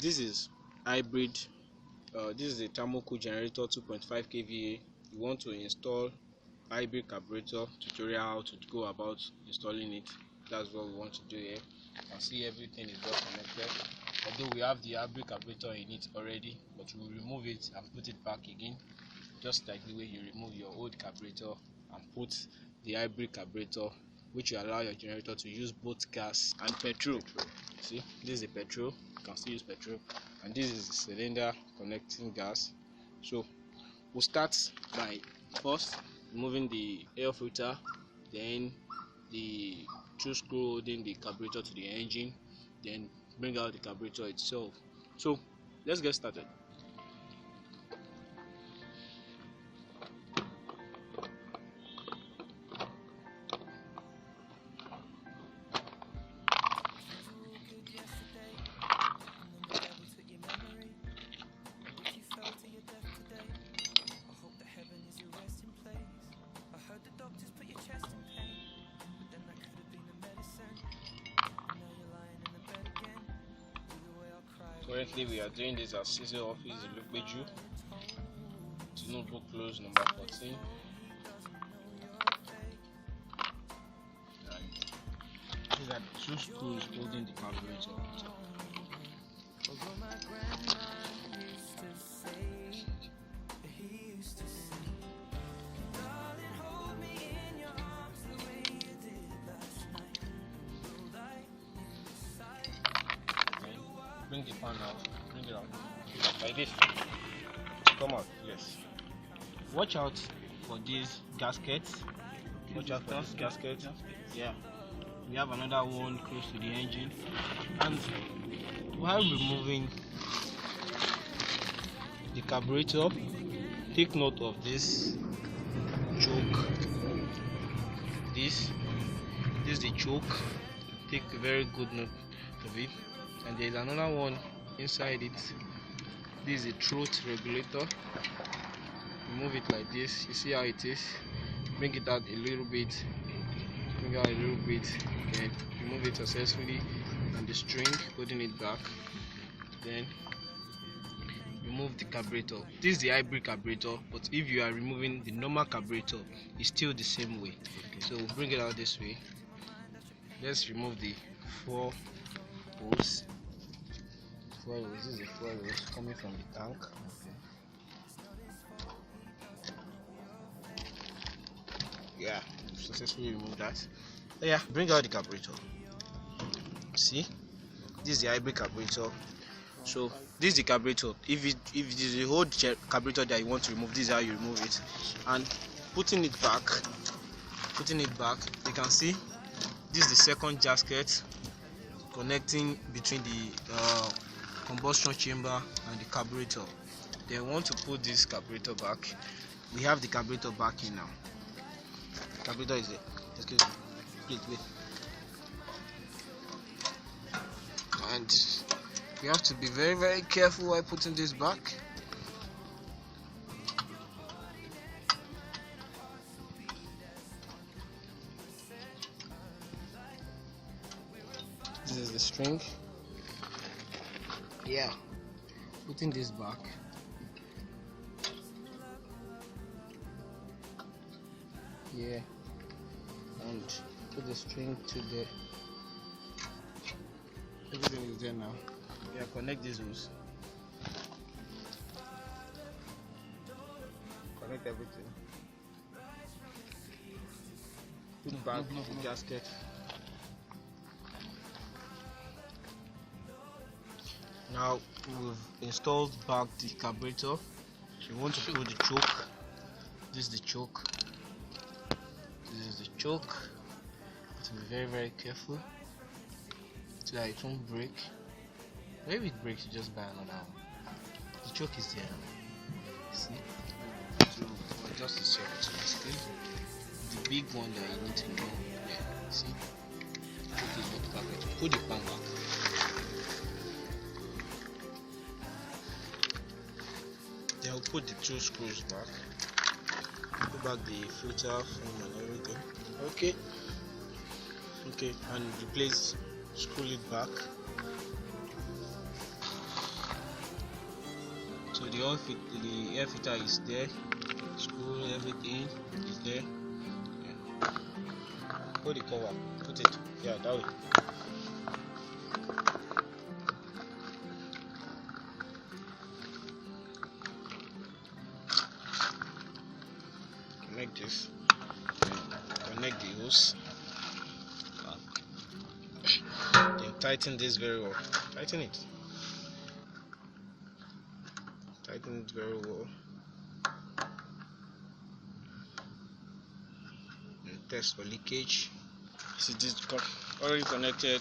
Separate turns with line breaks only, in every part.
This is hybrid. This is a thermocool generator 2.5 kVA. You want to install hybrid carburetor. Tutorial how to go about installing it. That's what we want to do here. You can see everything is well connected. Although we have the hybrid carburetor in it already, but we'll remove it and put it back again, just like the way you remove your old carburetor and put the hybrid carburetor, which will allow your generator to use both gas and petrol. See, this is the petrol. You can still use petrol, and this is the cylinder connecting gas. So we'll start by first removing the air filter, then the two screw holding the carburetor to the engine, then bring out the carburetor itself. So let's get started. Currently we are doing this at CISO office in LPG. To notebook close number 14. And these are the two screws holding the carburetor. Bring the pan out, bring it out, like this, come out, yes. Watch out for these gaskets, yeah. We have another one close to the engine, and while removing the carburetor, take note of this choke. This is the choke, take a very good note of it. And there is another one inside it. This is a throat regulator. Remove it like this. You see how it is. Bring it out a little bit. Bring out a little bit. Then remove it successfully. And the string holding it back. Then remove the carburetor. This is the hybrid carburetor, but if you are removing the normal carburetor, it's still the same way. Okay. So bring it out this way. Let's remove the four hose. This is a fuel hose coming from the tank. Okay. Yeah, successfully remove that. Yeah, bring out the carburetor. See, this is the hybrid carburetor. So this is the carburetor. If it is the whole carburetor that you want to remove, this is how you remove it. And putting it back, you can see this is the second gasket connecting between the combustion chamber and the carburetor. Then we want to put this carburetor back. We have the carburetor back in now. The carburetor is there. Excuse me. Wait. And we have to be very, very careful while putting this back. This is the string. Yeah, putting this back. Yeah, and put the string to the. Everything is there now. Yeah, connect these hose. Connect everything. Put back the gasket. Now we've installed back the carburetor. You want to put the choke. This is the choke. This is the choke. You have to be very, very careful so that it won't break. Maybe it breaks, you just buy another one. The choke is there. See? So adjust the circuit basically. The big one that you need to know. Yeah. See? Choke is not the carburetor. Put the pan back. Then we'll put the two screws back. Put back the filter film and everything. Okay, and replace, screw it back. So the air filter is there, screw, everything is there. Yeah. Put the cover, put it, yeah, that way. Connect this, connect the hose, then tighten this very well. Tighten it very well, and test for leakage. See, this is already connected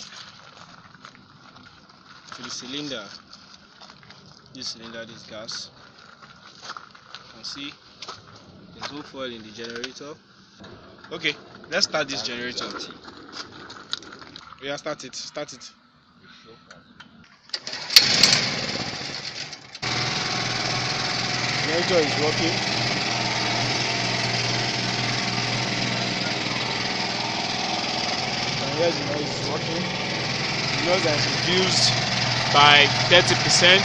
to the cylinder. This gas. You can see there's no fuel in the generator. Okay, let's start this generator. Yeah, start it. Generator is working. And here's the noise is working. The noise has reduced by 30%.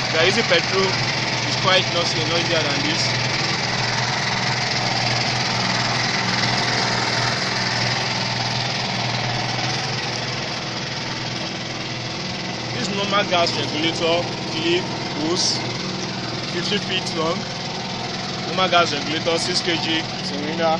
If you are using petrol, it's quite noisier than this. This normal gas regulator clip hose, 50 feet long. Normal gas regulator, 6 kg cylinder.